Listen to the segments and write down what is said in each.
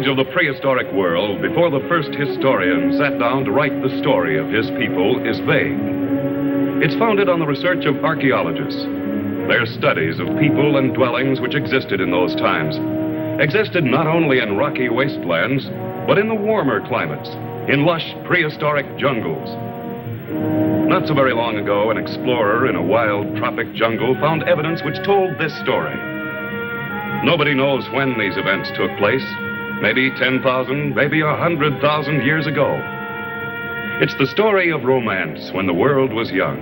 knowledge of the prehistoric world before the first historian sat down to write the story of his people is vague. It's founded on the research of archaeologists, their studies of people and dwellings which existed in those times. Existed not only in rocky wastelands, but in the warmer climates, in lush prehistoric jungles. Not so very long ago, an explorer in a wild tropic jungle found evidence which told this story. Nobody knows when these events took place. Maybe 10,000, maybe 100,000 years ago. It's the story of romance when the world was young.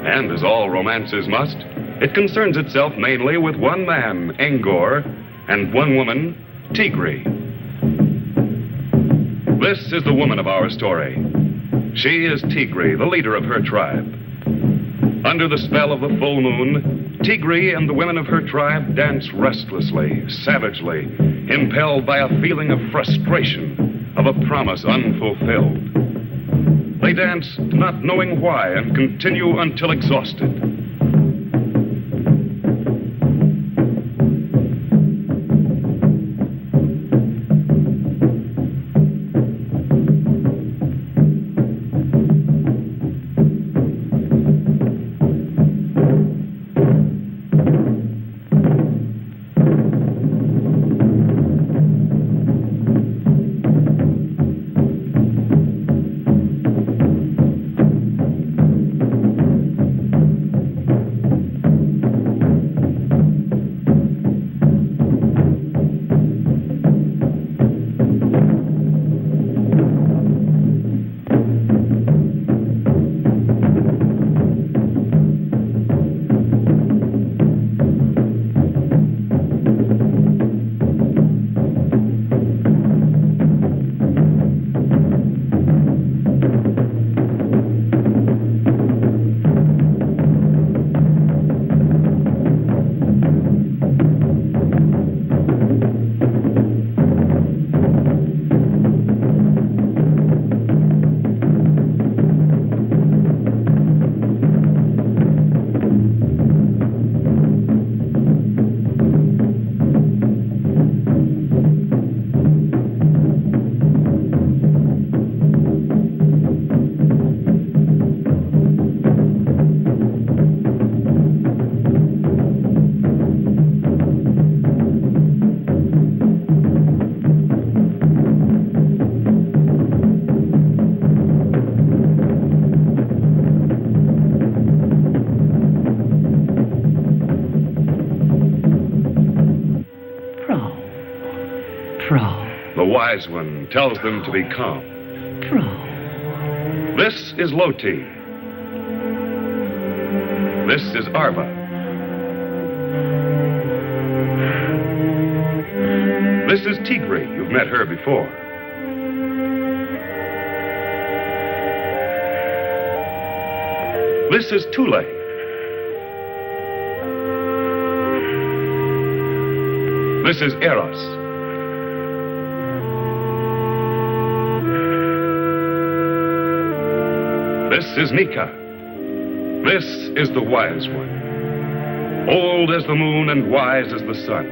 And as all romances must, it concerns itself mainly with one man, 𝙁𝙪𝙡𝙡, and one woman, Tigri. This is the woman of our story. She is Tigri, the leader of her tribe. Under the spell of the full moon, Tigri and the women of her tribe dance restlessly, savagely, impelled by a feeling of frustration, of a promise unfulfilled. They dance not knowing why and continue until exhausted. The wise one tells them to be calm. This is Loti. This is Arva. This is Tigri. You've met her before. This is 𝙁𝙪𝙡𝙡𝙡𝙤𝙀. This is Eros. This is Nika. This is the wise one. Old as the moon and wise as the sun.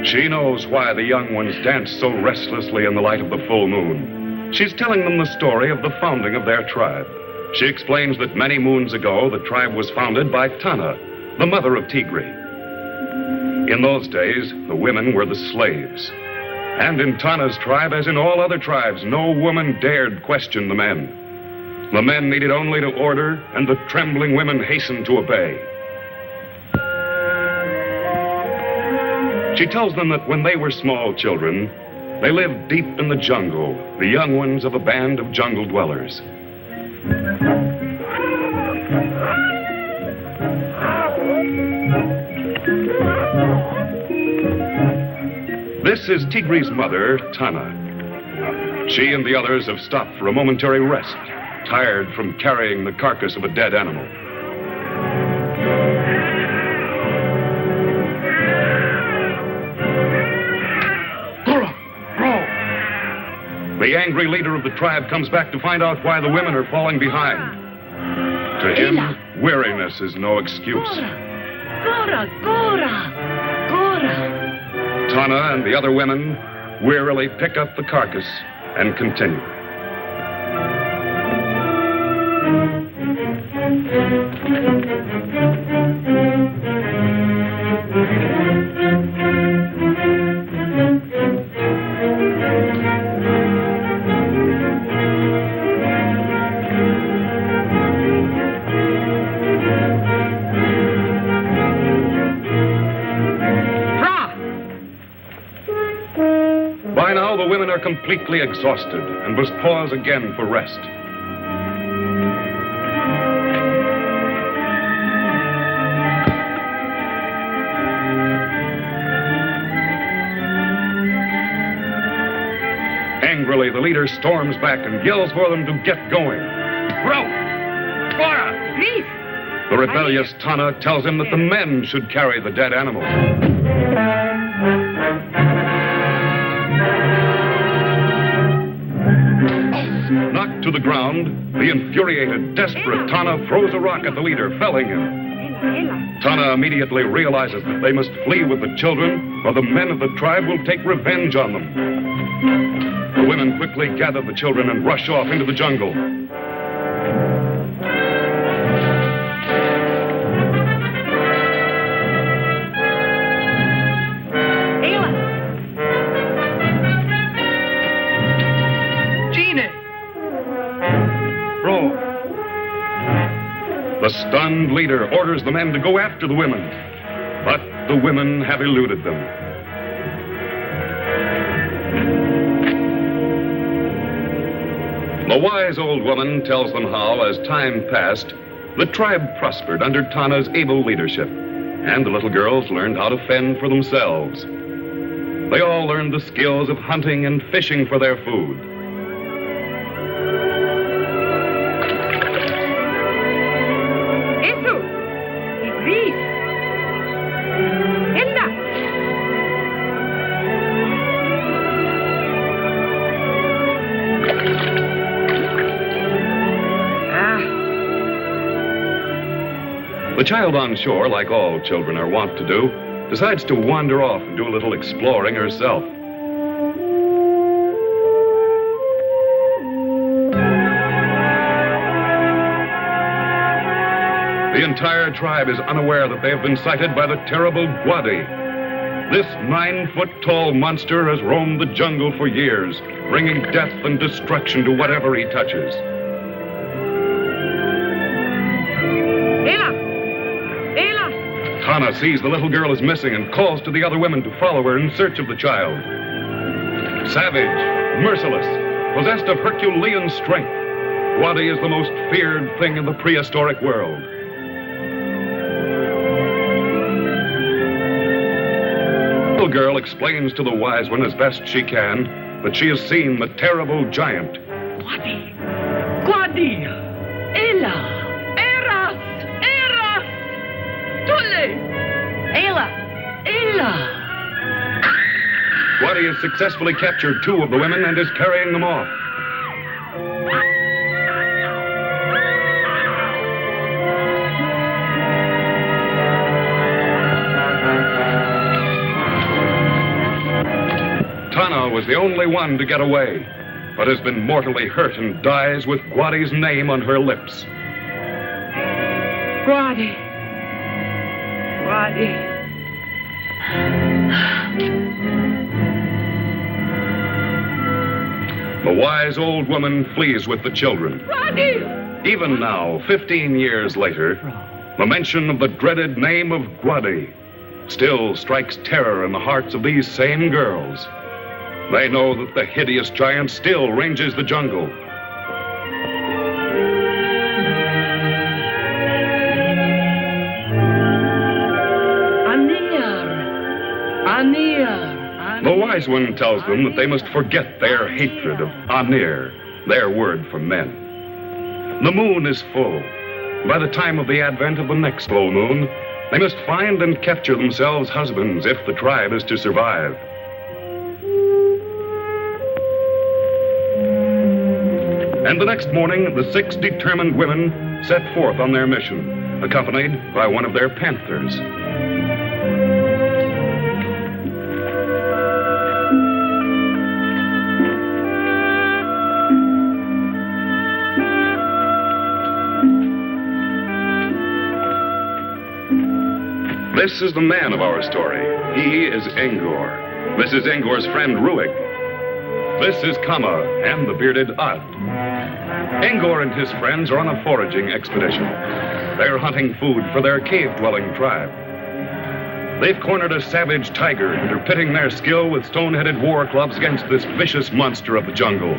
She knows why the young ones dance so restlessly in the light of the full moon. She's telling them the story of the founding of their tribe. She explains that many moons ago, the tribe was founded by Tana, the mother of Tigri. In those days, the women were the slaves. And in Tana's tribe, as in all other tribes, no woman dared question the men. The men needed only to order, and the trembling women hastened to obey. She tells them that when they were small children, they lived deep in the jungle, the young ones of a band of jungle dwellers. This is Tigri's mother, Tana. She and the others have stopped for a momentary rest, tired from carrying the carcass of a dead animal. The angry leader of the tribe comes back to find out why the women are falling behind. To him, weariness is no excuse. Tana and the other women wearily pick up the carcass and continue. By now, the women are completely exhausted and must pause again for rest. Angrily, the leader storms back and yells for them to get going. Row! Fire! Please! The rebellious Tana tells him that the men should carry the dead animal. Knocked to the ground, the infuriated, desperate Tana throws a rock at the leader, felling him. Tana immediately realizes that they must flee with the children, or the men of the tribe will take revenge on them. The women quickly gather the children and rush off into the jungle. The stunned leader orders the men to go after the women, but the women have eluded them. The wise old woman tells them how, as time passed, the tribe prospered under Tana's able leadership, and the little girls learned how to fend for themselves. They all learned the skills of hunting and fishing for their food. The child on shore, like all children are wont to do, decides to wander off and do a little exploring herself. The entire tribe is unaware that they have been sighted by the terrible 𝙁𝙪𝙡𝙡. This 9-foot-tall monster has roamed the jungle for years, bringing death and destruction to whatever he touches. Tana sees the little girl is missing and calls to the other women to follow her in search of the child. Savage, merciless, possessed of Herculean strength, 𝙁𝙪𝙡 is the most feared thing in the prehistoric world. The little girl explains to the wise one as best she can that she has seen the terrible giant. 𝙁𝙪𝙡𝙁𝙪𝙡, Ela. 𝙁𝙪𝙡 has successfully captured 2 of the women and is carrying them off. Tana was the only one to get away, but has been mortally hurt and dies with 𝙁𝙪𝙡's name on her lips. 𝙁𝙁𝙡. 𝙁𝙁𝙡. The wise old woman flees with the children. 𝙁𝙁𝙡. Even now, 15 years later, the mention of the dreaded name of 𝙁𝙁𝙡 still strikes terror in the hearts of these same girls. They know that the hideous giant still ranges the jungle. The wise one tells them that they must forget their hatred of 𝙁𝙪𝙡, their word for men. The moon is full. By the time of the advent of the next full moon, they must find and capture themselves husbands if the tribe is to survive. And the next morning, the 6 determined women set forth on their mission, accompanied by one of their panthers. This is the man of our story. He is 𝙁𝙪𝙡𝙡. This is 𝙁𝙪𝙡𝙡's friend Rouig. This is Kama and the bearded 𝙁𝙪𝙡. 𝙁𝙁𝙧 and his friends are on a foraging expedition. They're hunting food for their cave-dwelling tribe. They've cornered a savage tiger and are pitting their skill with stone-headed war clubs against this vicious monster of the jungle.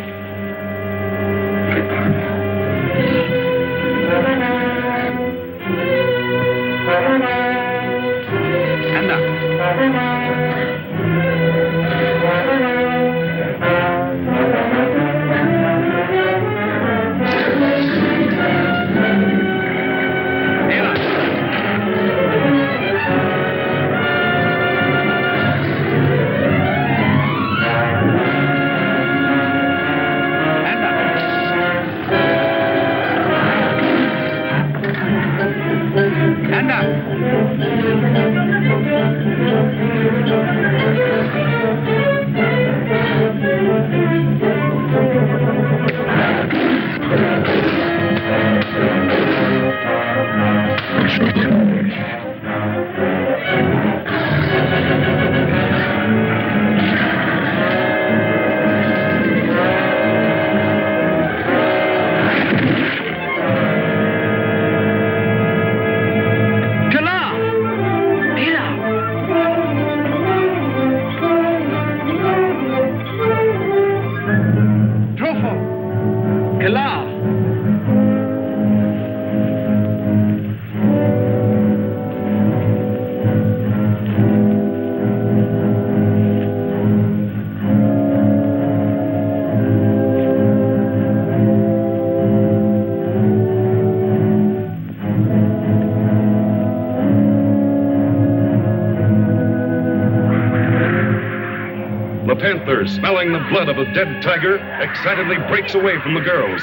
The panther, smelling the blood of a dead tiger, excitedly breaks away from the girls.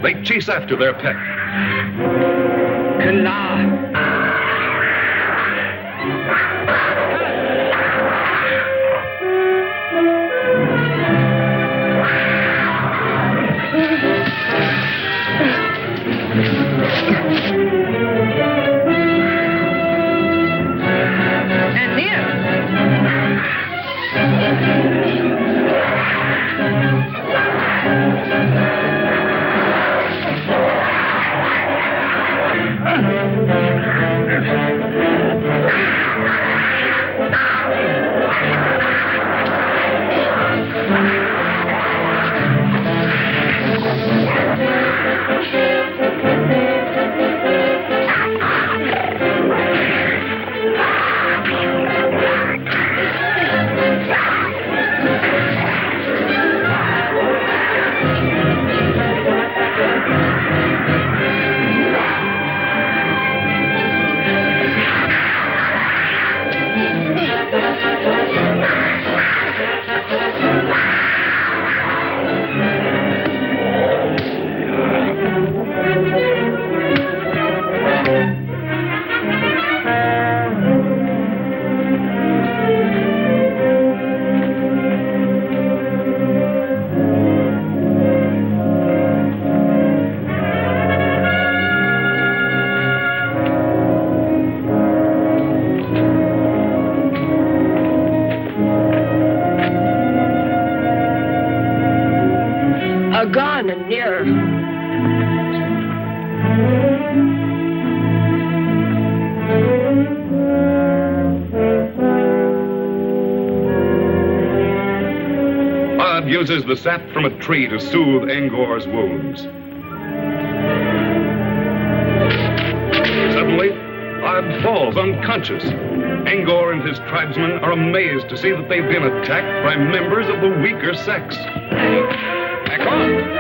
They chase after their pet. Uses the sap from a tree to soothe 𝙁𝙁𝙡𝙡's wounds. Suddenly, 𝙁𝙁𝙡 falls unconscious. 𝙁𝙁𝙡 and his tribesmen are amazed to see that they've been attacked by members of the weaker sex. Back on!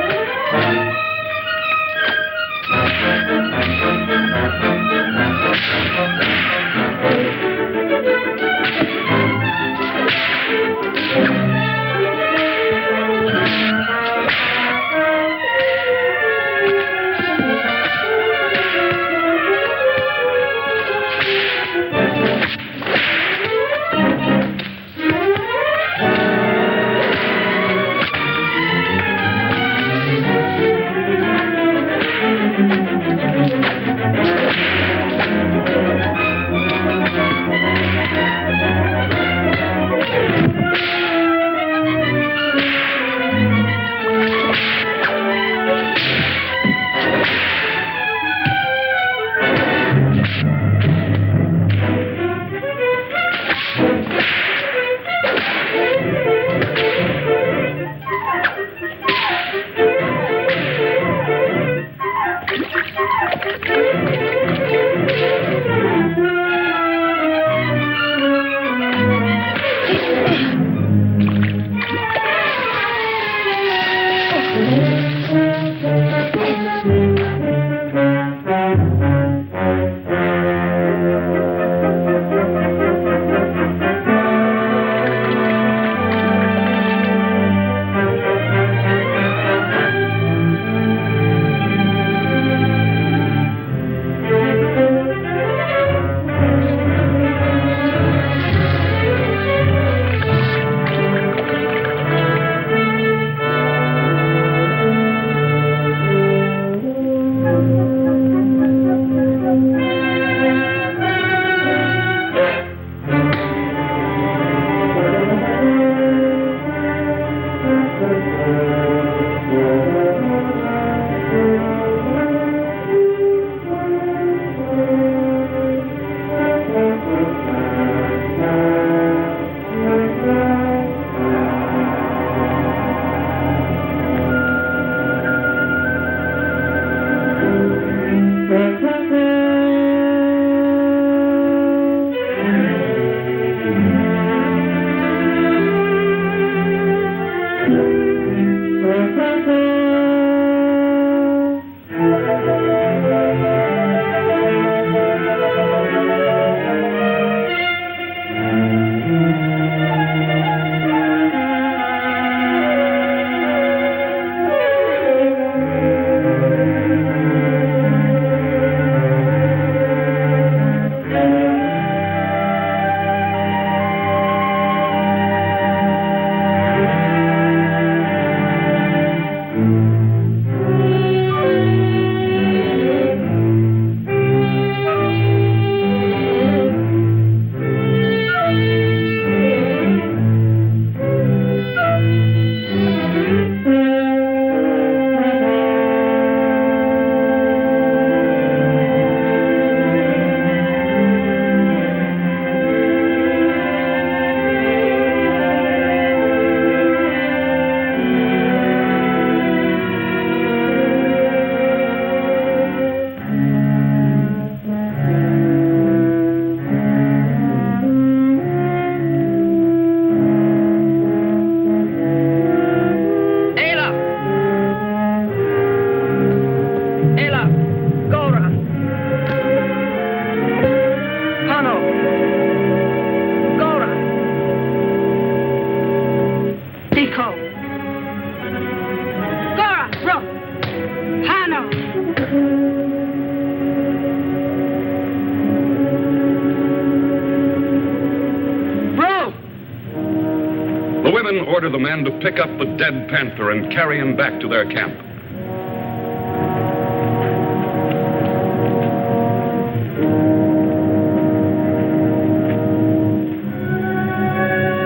The women order the men to pick up the dead panther and carry him back to their camp.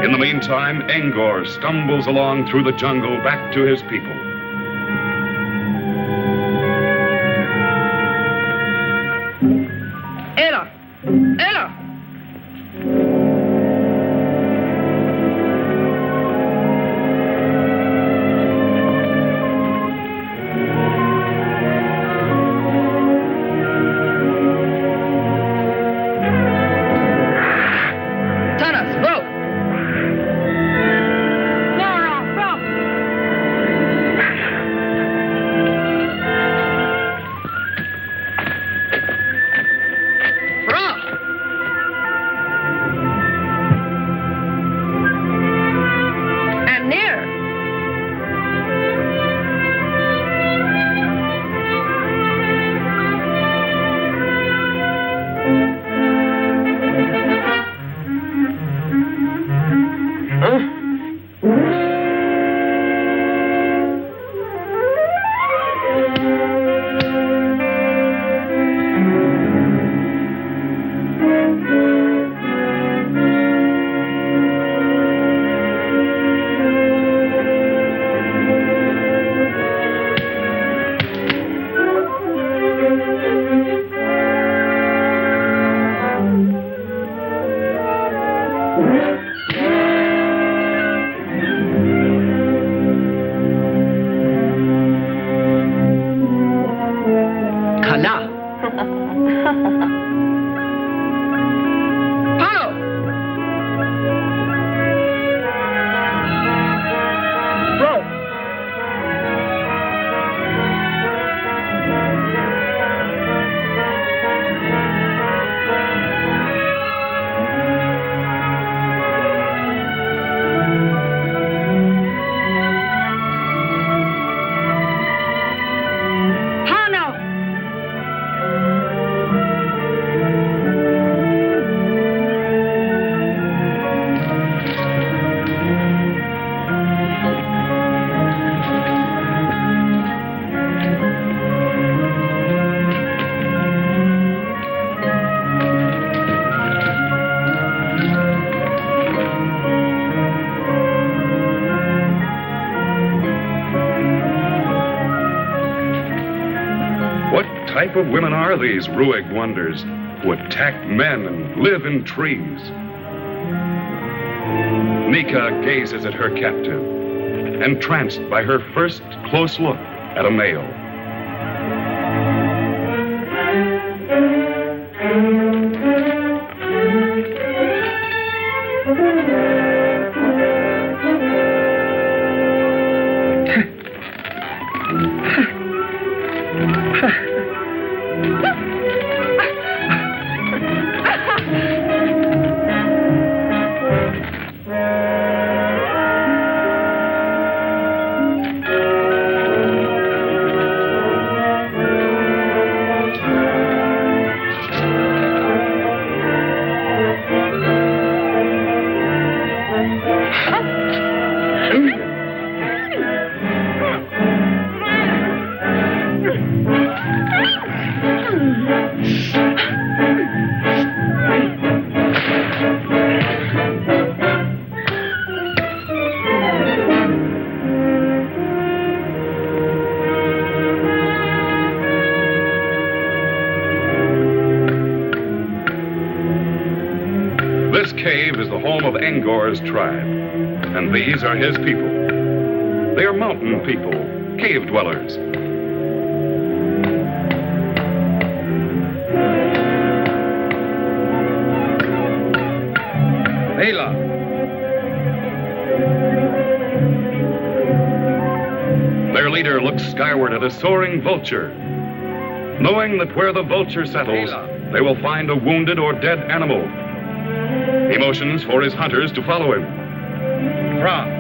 In the meantime, 𝙁𝙪𝙡 stumbles along through the jungle back to his people. Ela! What type of women are these 𝙁𝙪𝙡 wonders who attack men and live in trees? Nika gazes at her captive, entranced by her first close look at a male. 𝙁𝙁𝙡𝙡 tribe. And these are his people. They are mountain people, cave dwellers. Hela. Their leader looks skyward at a soaring vulture, knowing that where the vulture settles, they will find a wounded or dead animal. He motions for his hunters to follow him. Fra.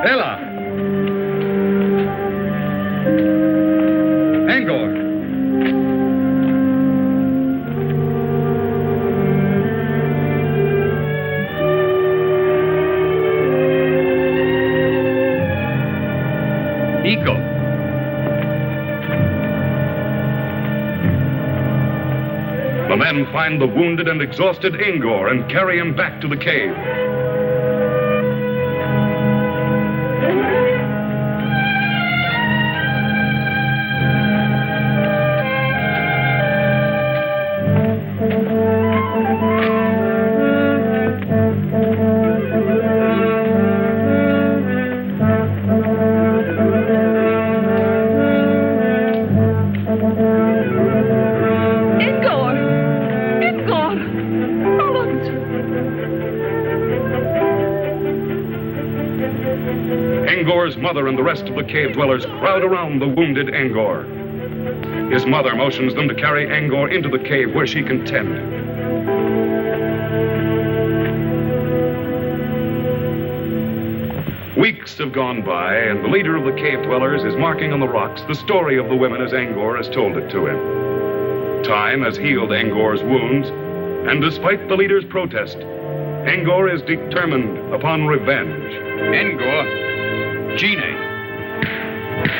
Hela. 𝙁𝙁𝙡𝙡𝙡𝙤𝙁. Eco. The men find the wounded and exhausted 𝙁𝙁𝙡 and carry him back to the cave. 𝙁𝙁𝙡𝙗's mother and the rest of the cave dwellers crowd around the wounded 𝙁𝙁𝙡. His mother motions them to carry 𝙁𝙁𝙡 into the cave where she can tend. Weeks have gone by, and the leader of the cave dwellers is marking on the rocks the story of the women as 𝙁𝙁𝙡 has told it to him. Time has healed 𝙁𝙁𝙡's wounds, and despite the leader's protest, 𝙁𝙁𝙡 is determined upon revenge. 𝙁𝙁𝙡. Gene.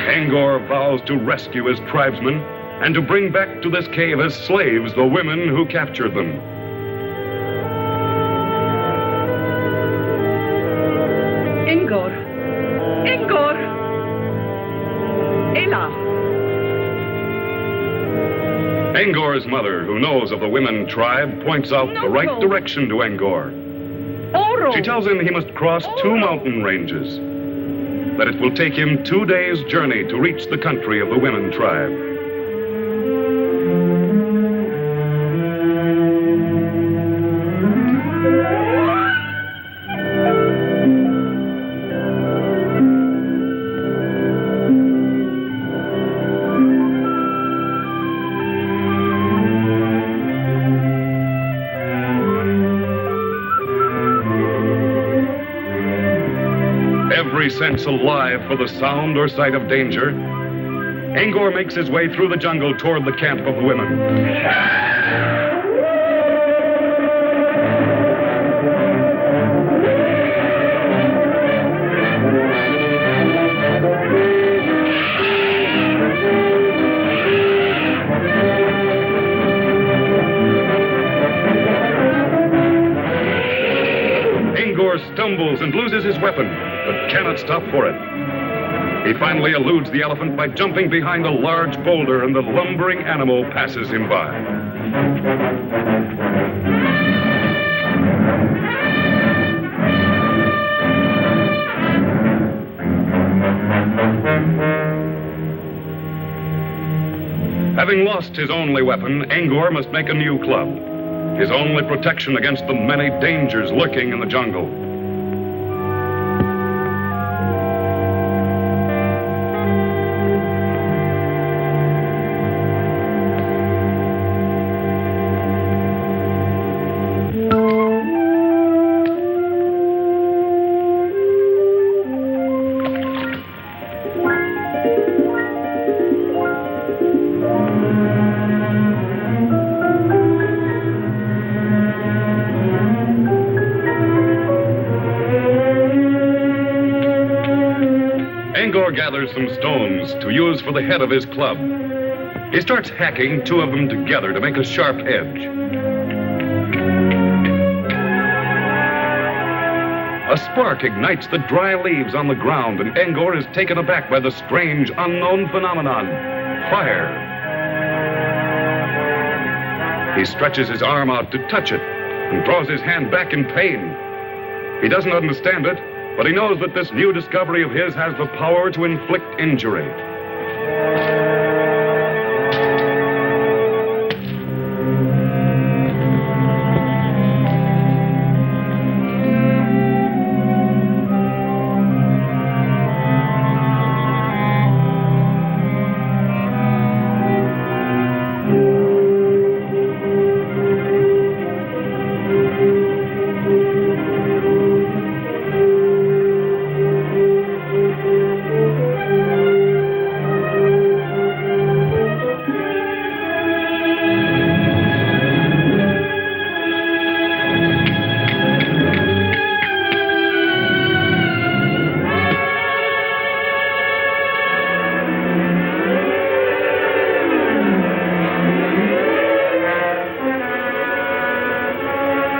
𝙁𝙁𝙡 vows to rescue his tribesmen and to bring back to this cave as slaves the women who captured them. 𝙁𝙁𝙡. Hela. 𝙁𝙁𝙡's mother, who knows of the women tribe, points out the right direction to 𝙁𝙁𝙡. She tells him he must cross 2 mountain ranges, that it will take him 2 days' journey to reach the country of the women tribe. Every sense alive for the sound or sight of danger, 𝙁𝙁𝙡 makes his way through the jungle toward the camp of the women. 𝙁𝙁𝙡 stumbles and loses his weapon, but cannot stop for it. He finally eludes the elephant by jumping behind a large boulder, and the lumbering animal passes him by. Having lost his only weapon, 𝙁𝙁𝙡 must make a new club, his only protection against the many dangers lurking in the jungle. 𝙁𝙁𝙡 gathers some stones to use for the head of his club. He starts hacking 2 of them together to make a sharp edge. A spark ignites the dry leaves on the ground, and 𝙁𝙪𝙡 is taken aback by the strange, unknown phenomenon, fire. He stretches his arm out to touch it and draws his hand back in pain. He doesn't understand it, but he knows that this new discovery of his has the power to inflict injury.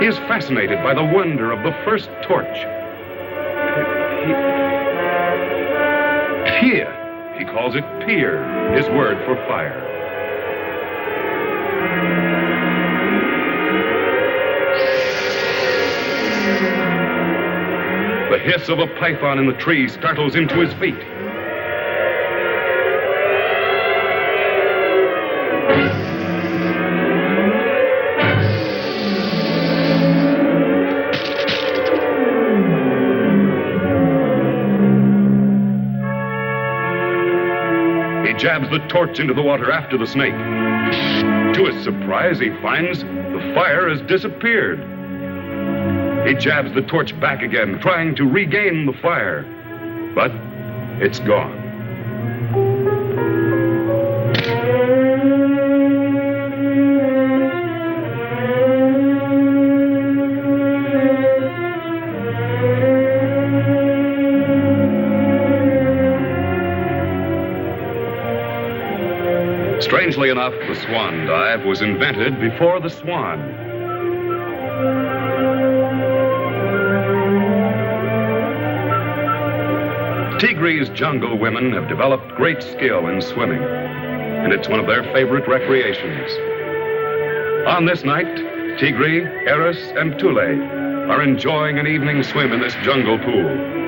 He is fascinated by the wonder of the first torch. Pier. He calls it pier, his word for fire. The hiss of a python in the tree startles him to his feet. Jabs the torch into the water after the snake. To his surprise, he finds the fire has disappeared. He jabs the torch back again, trying to regain the fire, but it's gone. Strangely enough, the swan dive was invented before the swan. Tigri's jungle women have developed great skill in swimming, and it's one of their favorite recreations. On this night, Tigri, 𝙁𝙪𝙡𝙡, and 𝙁𝙪𝙡𝙡 are enjoying an evening swim in this jungle pool.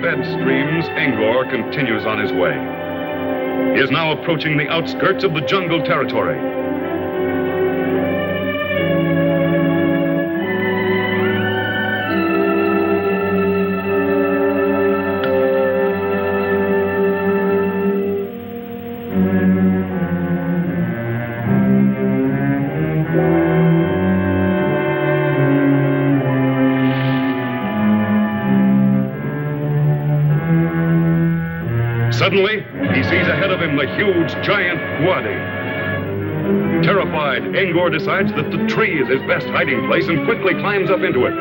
Bed streams, 𝙁𝙪𝙡𝙡 continues on his way. He is now approaching the outskirts of the jungle territory. Suddenly, he sees ahead of him the huge, giant 𝙁𝙪𝙡𝙚𝙚. Terrified, 𝙁𝙪𝙡 decides that the tree is his best hiding place and quickly climbs up into it.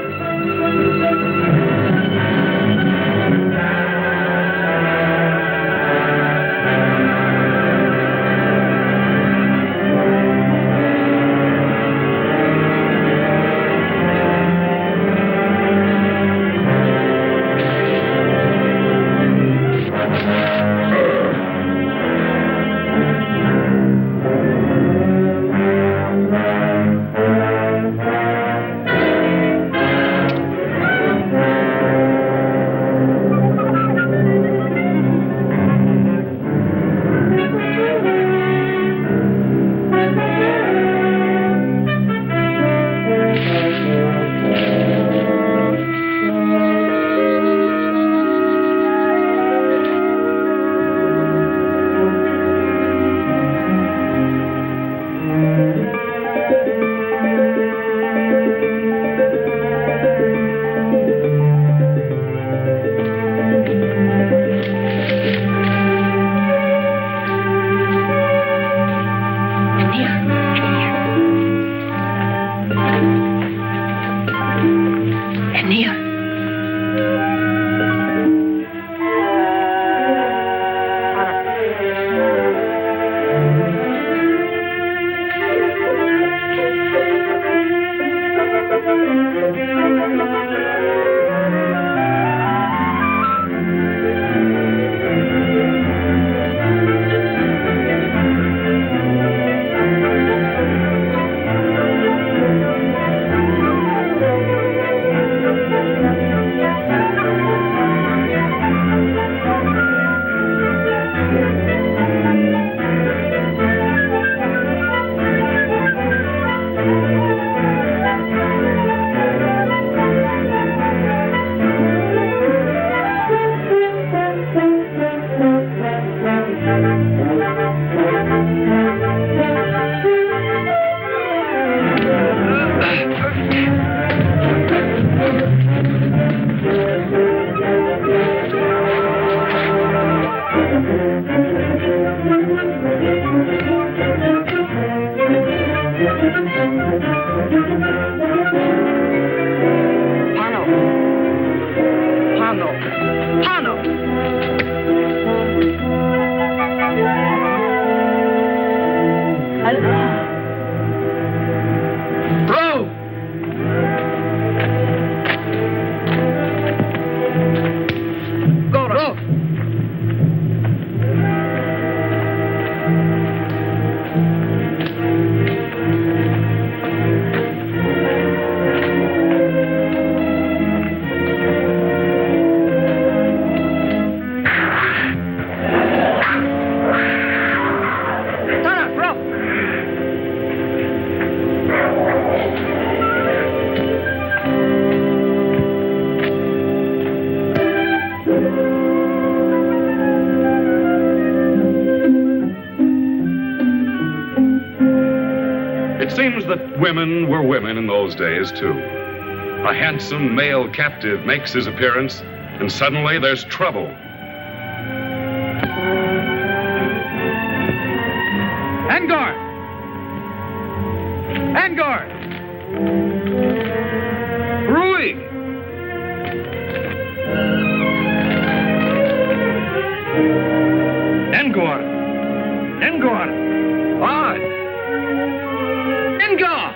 It seems that women were women in those days, too. A handsome male captive makes his appearance, and suddenly there's trouble. Angor! Angor! Ruhig! Angor! Angor! Odd! Angor!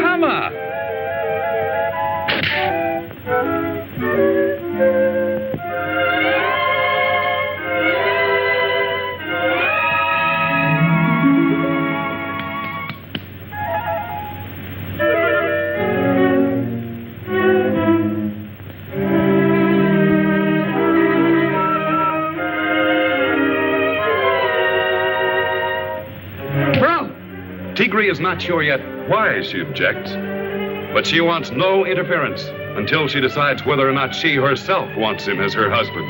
Come on! Tigri is not sure yet why she objects, but she wants no interference until she decides whether or not she herself wants him as her husband.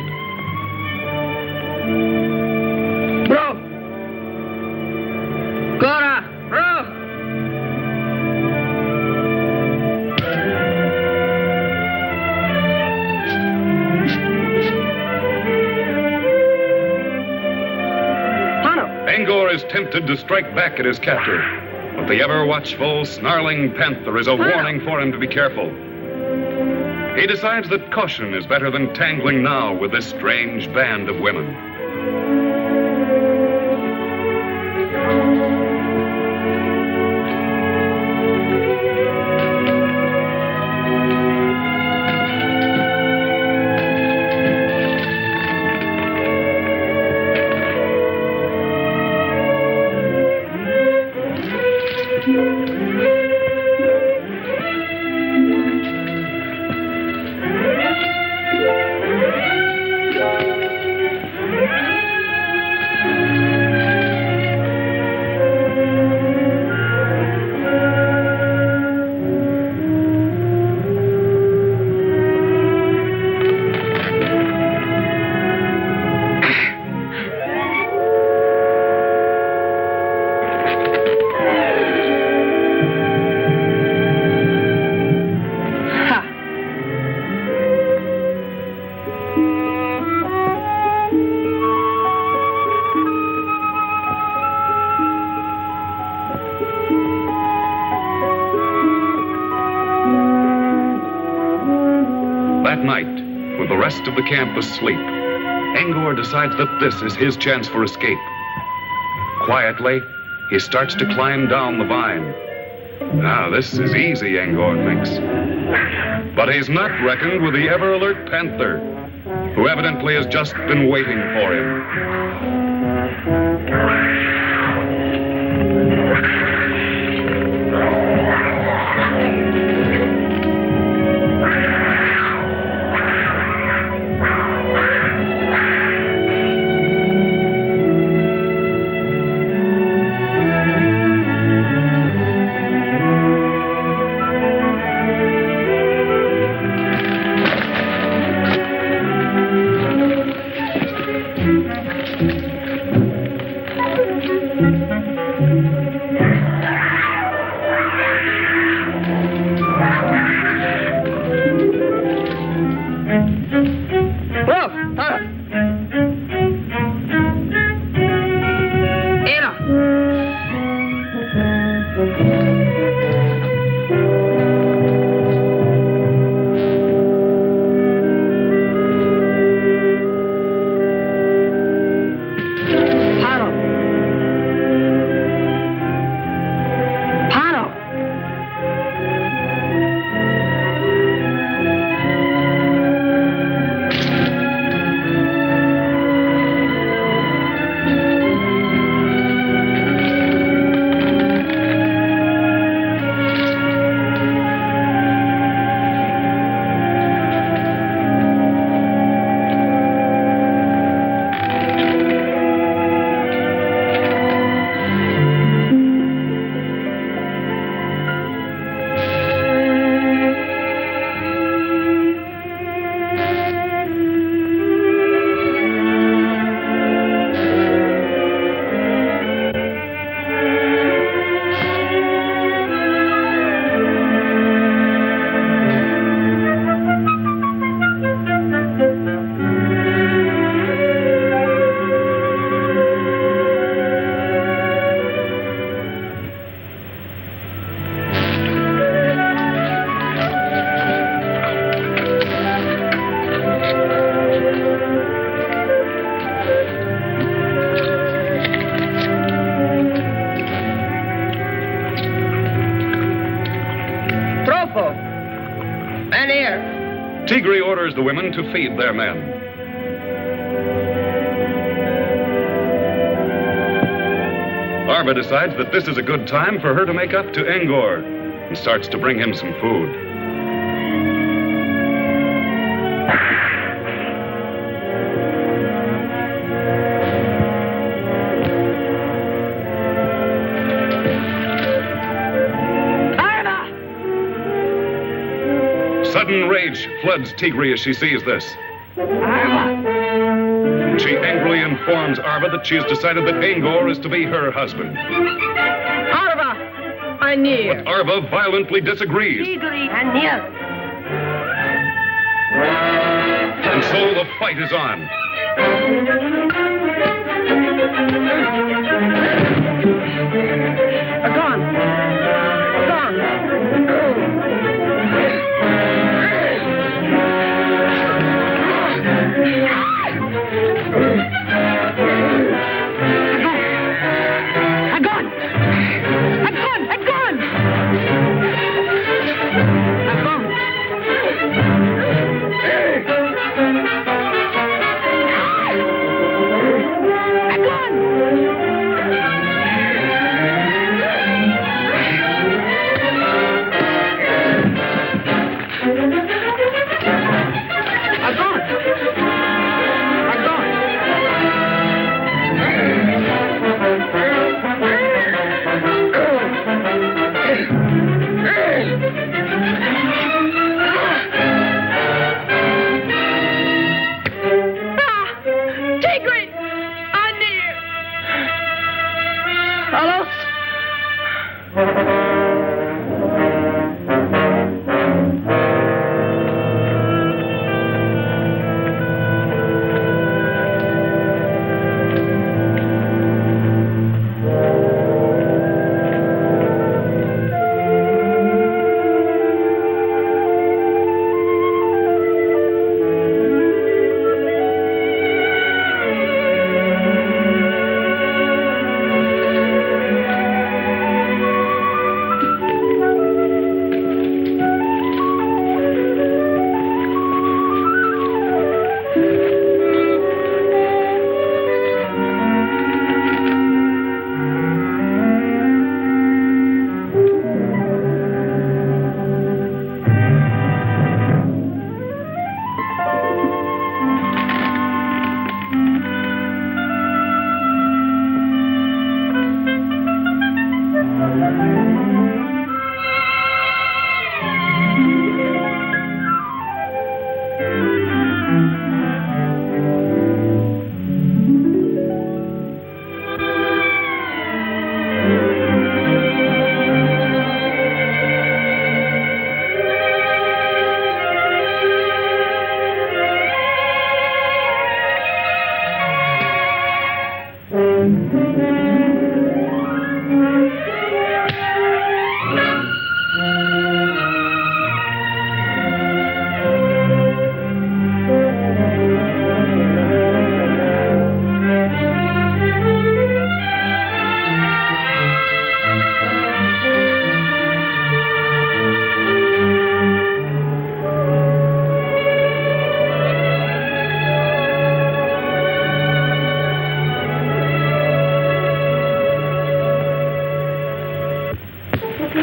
Bro! Cora! Bro! tempted to strike back at his captor. But the ever-watchful, snarling panther is a warning for him to be careful. He decides that caution is better than tangling now with this strange band of women. That night, with the rest of the camp asleep, 𝙁𝙁𝙡 decides that this is his chance for escape. Quietly, he starts to climb down the vine. Now, this is easy, 𝙁𝙁𝙡 thinks. But he's not reckoned with the ever-alert panther, who evidently has just been waiting for him. Tigri orders the women to feed their men. 𝙁𝙁𝙡 decides that this is a good time for her to make up to 𝙁𝙁𝙡 and starts to bring him some food. Sudden rage floods Tigri as she sees this. She angrily informs 𝙁𝙁𝙡 that she has decided that 𝙁𝙁𝙡 is to be her husband. But 𝙁𝙁𝙡 violently disagrees. And so the fight is on. Gone.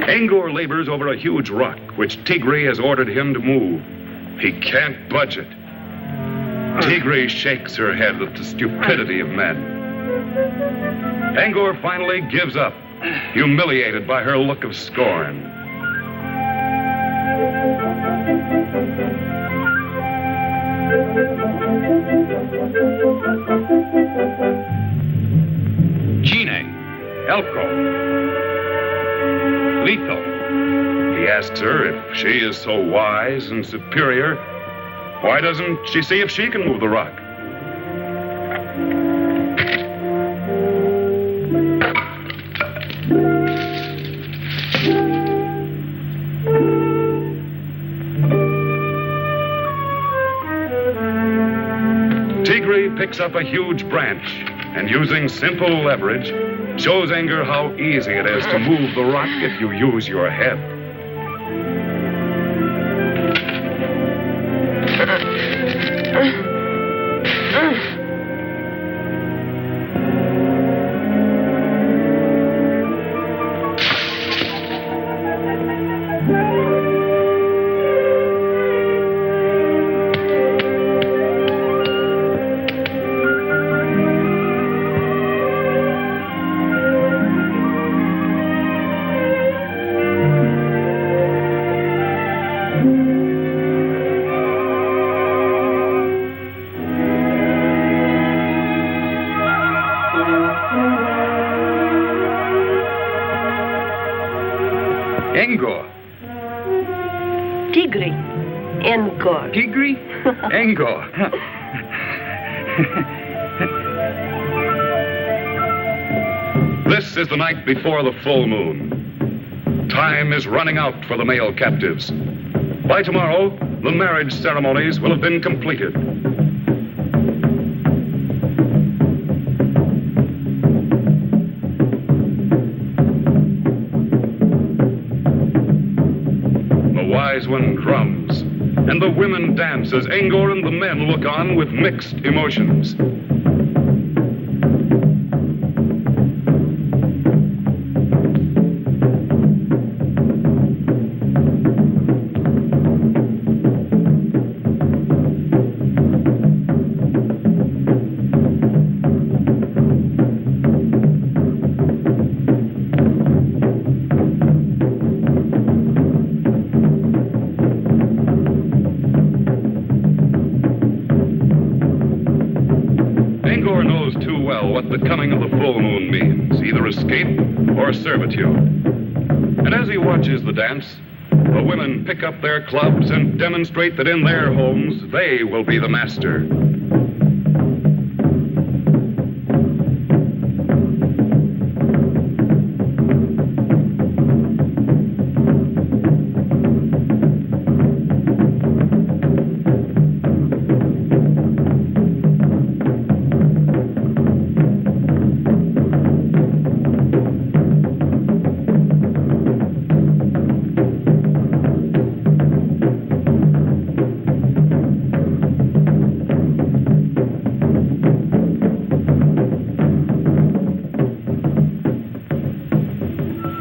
𝙁𝙁𝙡 labors over a huge rock, which Tigri has ordered him to move. He can't budge it. Tigri shakes her head at the stupidity of men. 𝙁𝙁𝙡 finally gives up, humiliated by her look of scorn. Gine, Elko, Lito. He asks her if she is so wise and superior, why doesn't she see if she can move the rock? Tigri picks up a huge branch and, using simple leverage, shows 𝙁𝙁𝙡 how easy it is to move the rock if you use your head. 𝙁𝙁𝙡. Tigri. 𝙁𝙁𝙡. Tigri? 𝙁𝙁𝙡. This This is the night before the full moon. Time is running out for the male captives. By tomorrow, the marriage ceremonies will have been completed. The wise one drums, and the women dance as 𝙁𝙪𝙡 and the men look on with mixed emotions. 𝙁𝙁𝙡 knows too well what the coming of the full moon means, either escape or servitude. And as he watches the dance, the women pick up their clubs and demonstrate that in their homes, they will be the master.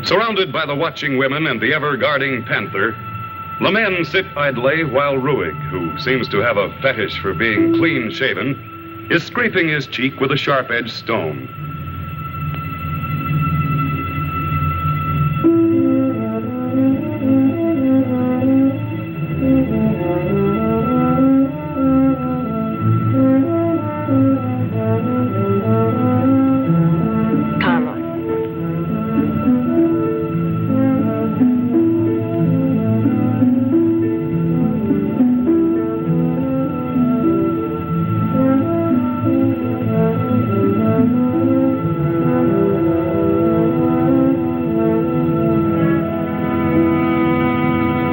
Surrounded by the watching women and the ever-guarding panther, the men sit idly while 𝙁𝙁𝙡, who seems to have a fetish for being clean-shaven, is scraping his cheek with a sharp-edged stone.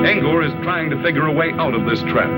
𝙁𝙁𝙡 is trying to figure a way out of this trap.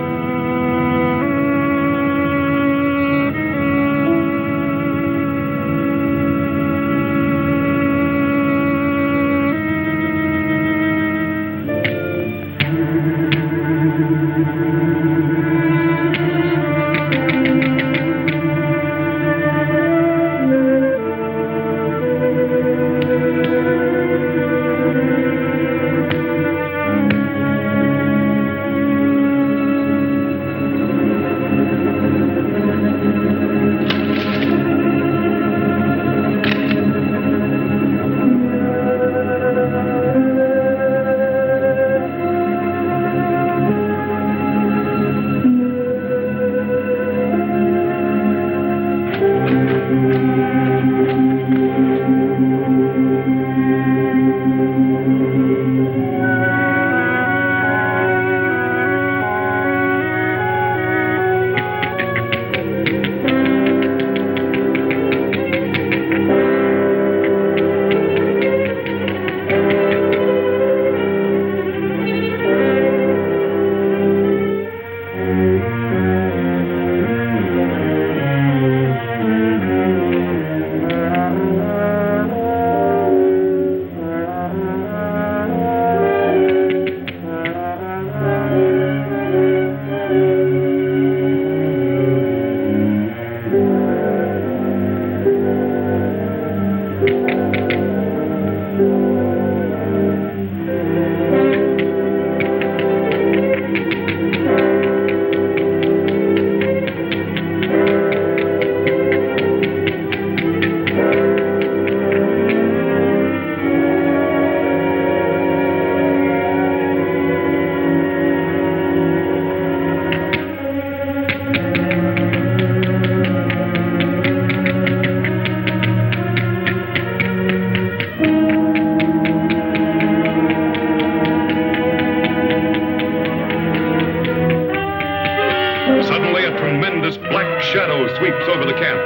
Suddenly, a tremendous black shadow sweeps over the camp.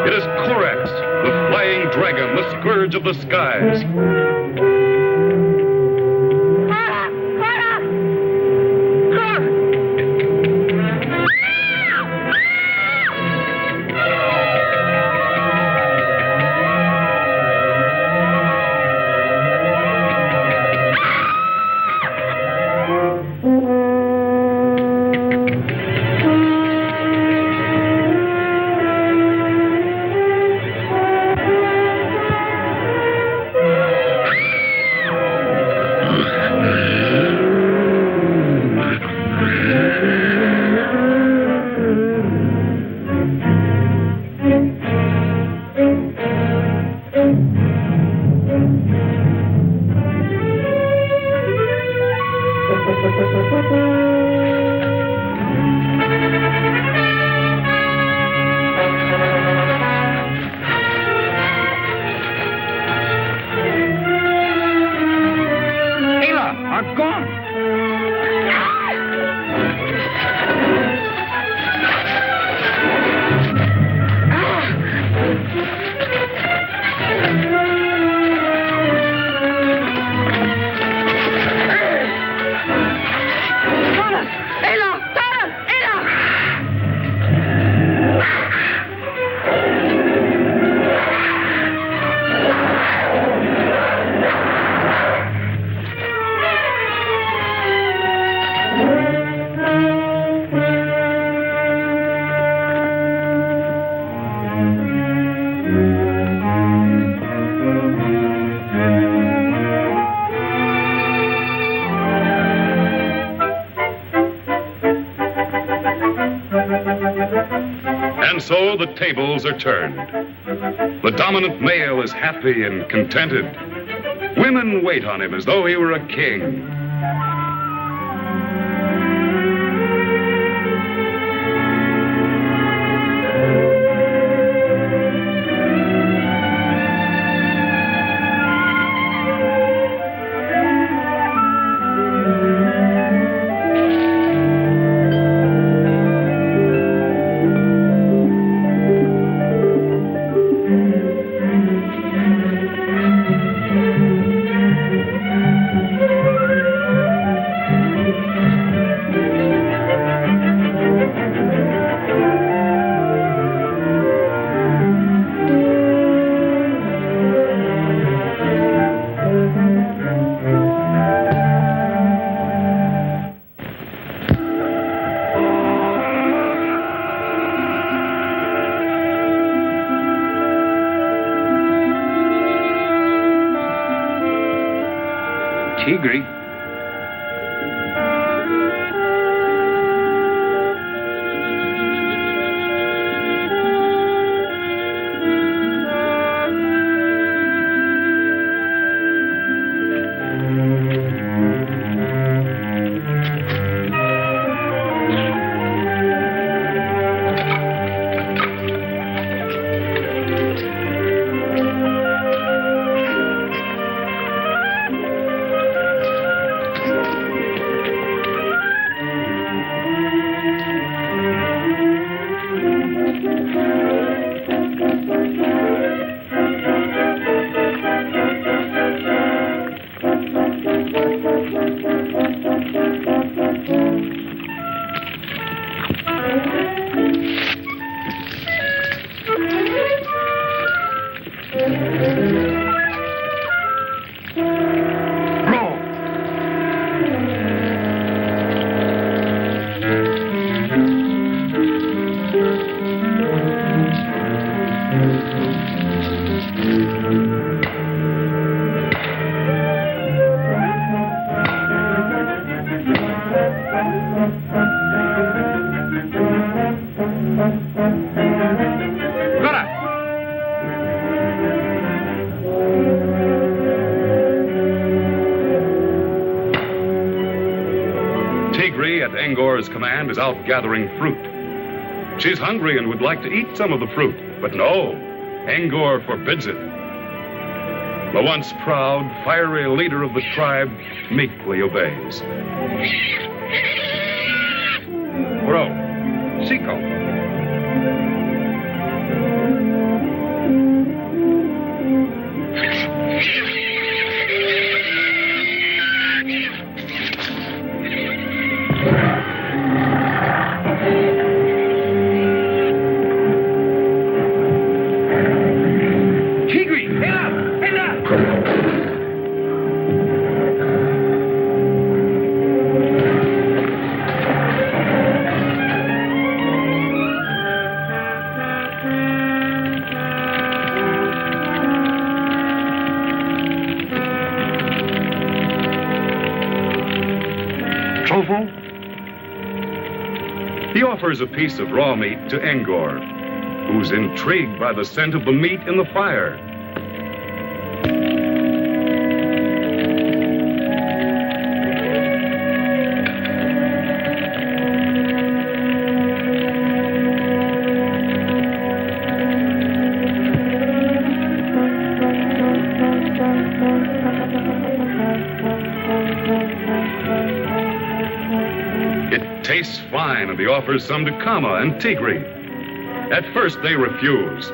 It is 𝙁𝙁𝙡𝙡, the flying flying dragon, the scourge of the skies. And so the tables are turned. The dominant male is happy and contented. Women wait on him as though he were a king. Tigri. Tigri, at 𝙁𝙪𝙡𝙡 command, is out gathering fruit. She's hungry and would like to eat some of the fruit, but no, 𝙁𝙁𝙡 forbids it. The once proud, fiery leader of the tribe meekly obeys. Bro, Seco. He offers a piece of raw meat to 𝙁𝙁𝙡𝙡, who's intrigued by the scent of the meat in the fire. It tastes fine, and he offers some to 𝙁𝙁 and Tigri. At first, they refuse.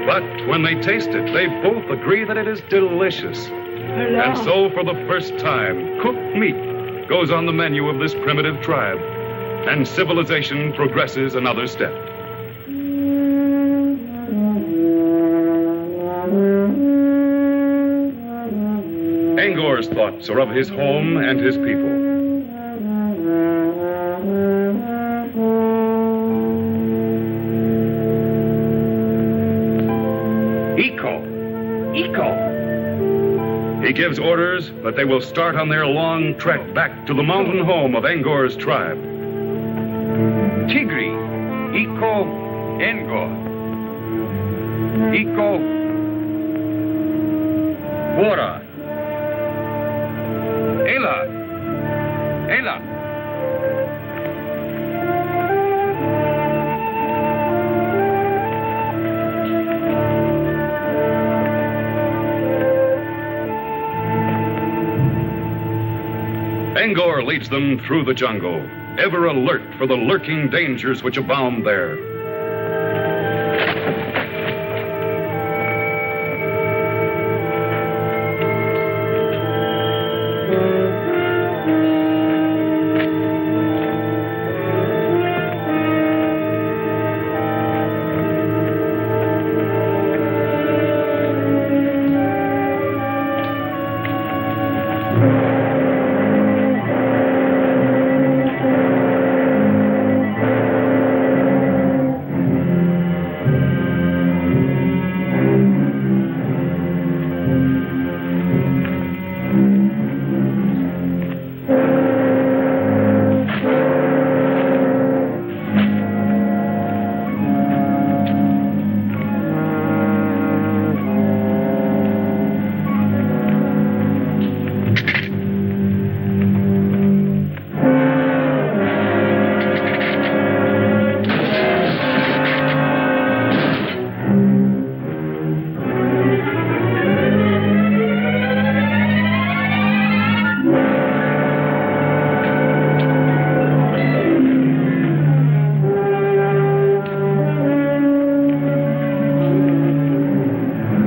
But when they taste it, they both agree that it is delicious. And so, for the first time, cooked meat goes on the menu of this primitive tribe, and civilization progresses another step. 𝙁𝙁𝙡𝙡's thoughts are of his home and his people. He gives orders that they will start on their long trek back to the mountain home of 𝙁𝙁𝙡's tribe. Tigri, 𝙁𝙁𝙡, 𝙁𝙁𝙡, Bora, 𝙁𝙁𝙡. 𝙁𝙁𝙡 leads them through the jungle, ever alert for the lurking dangers which abound there.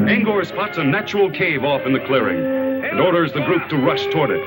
𝙁𝙁𝙡 spots a natural cave off in the clearing and orders the group to rush toward it.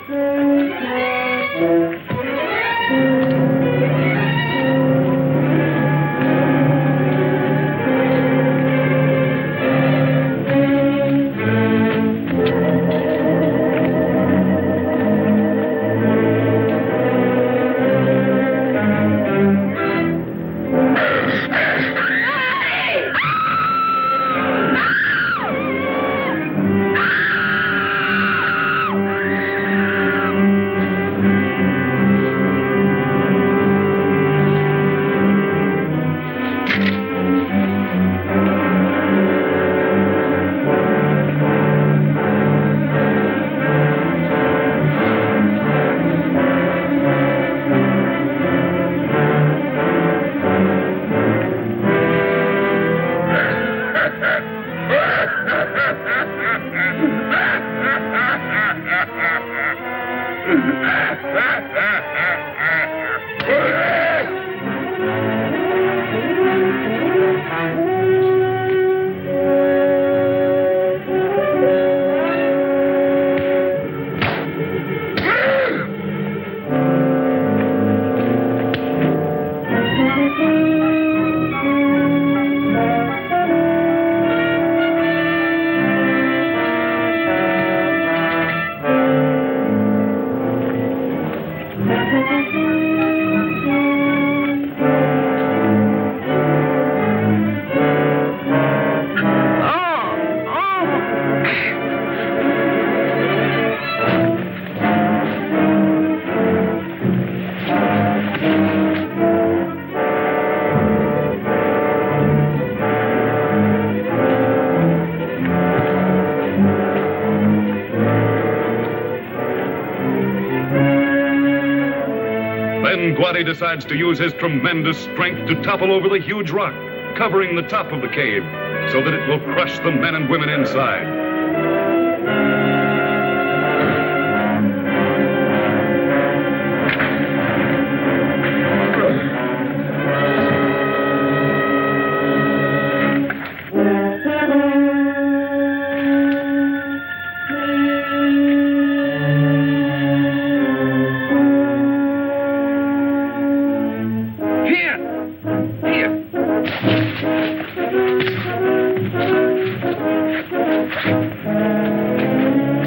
Then 𝙁𝙪𝙡 decides to use his tremendous strength to topple over the huge rock, covering the top of the cave, so that it will crush the men and women inside.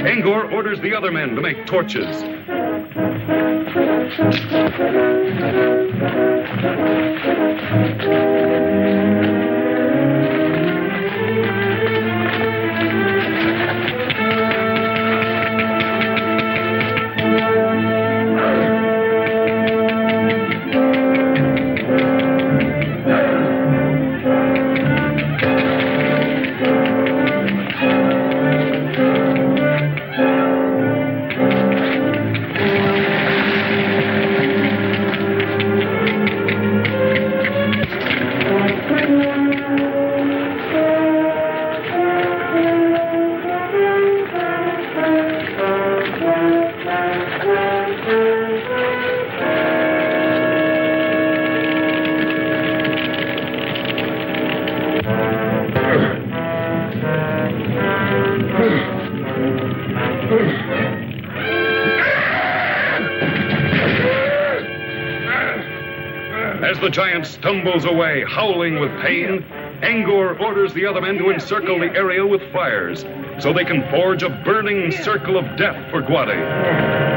𝙁𝙪𝙡 orders the other men to make torches. As the giant stumbles away, howling with pain, 𝙁𝙪𝙡 orders the other men to encircle the area with fires, so they can forge a burning circle of death for 𝙁𝙁𝙡.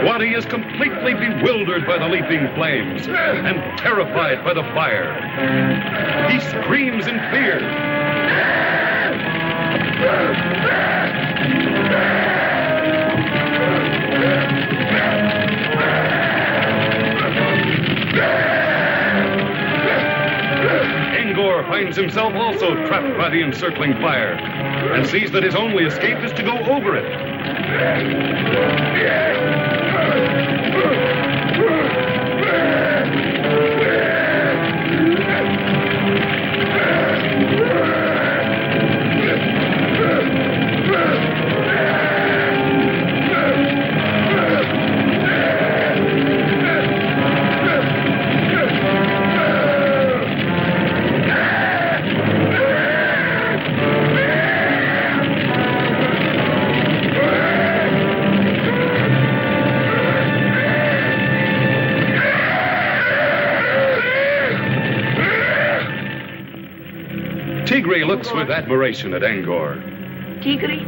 𝙁𝙁 is completely bewildered by the leaping flames and terrified by the fire. He screams in fear. 𝙁𝙁𝙡 finds himself also trapped by the encircling fire and sees that his only escape is to go over it. Tigri looks with admiration at 𝙁𝙁𝙡. Tigri,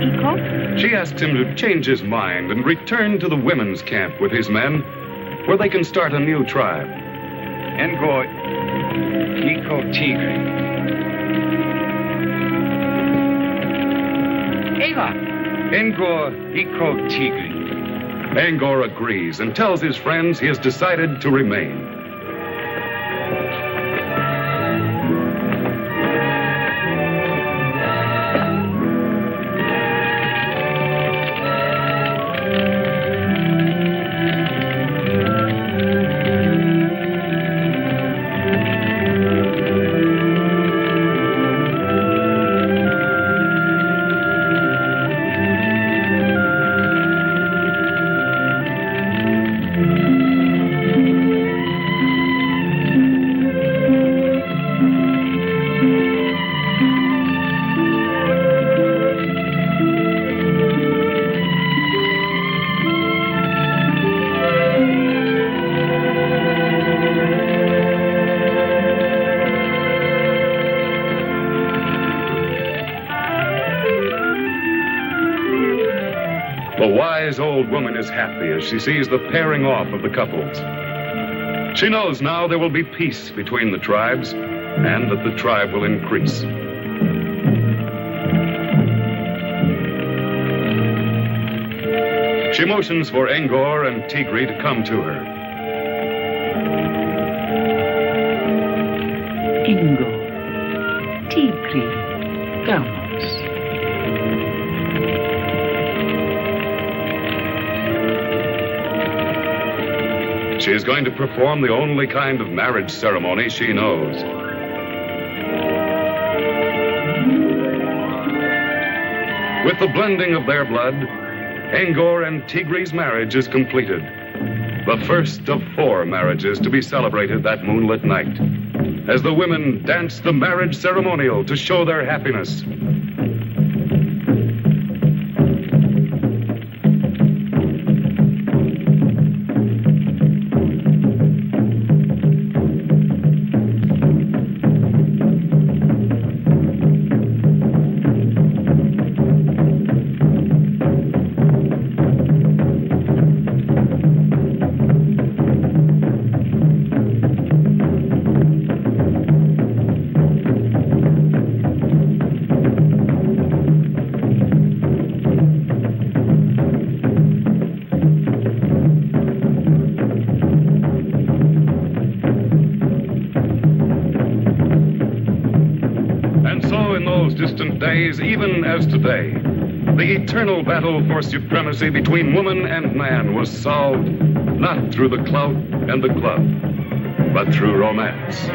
Iko? She asks him to change his mind and return to the women's camp with his men, where they can start a new tribe. 𝙁𝙁𝙡, Iko Tigri. Eva. 𝙁𝙁𝙡, Iko Tigri. 𝙁𝙁𝙡 agrees and tells his friends he has decided to remain. wise old woman is happy as she sees the pairing off of the couples. She knows now there will be peace between the tribes and that the tribe will increase. She motions for 𝙁𝙪𝙡 and Tigri to come to her. 𝙁𝙁𝙡, Tigri, vamos. She is going to perform the only kind of marriage ceremony she knows. With the blending of their blood, 𝙁𝙁𝙡 and Tigri's marriage is completed. The first of 4 marriages to be celebrated that moonlit night, as the women dance the marriage ceremonial to show their happiness. Distant days, even as today, the eternal battle for supremacy between woman and man was solved not through the clout and the club, but through romance.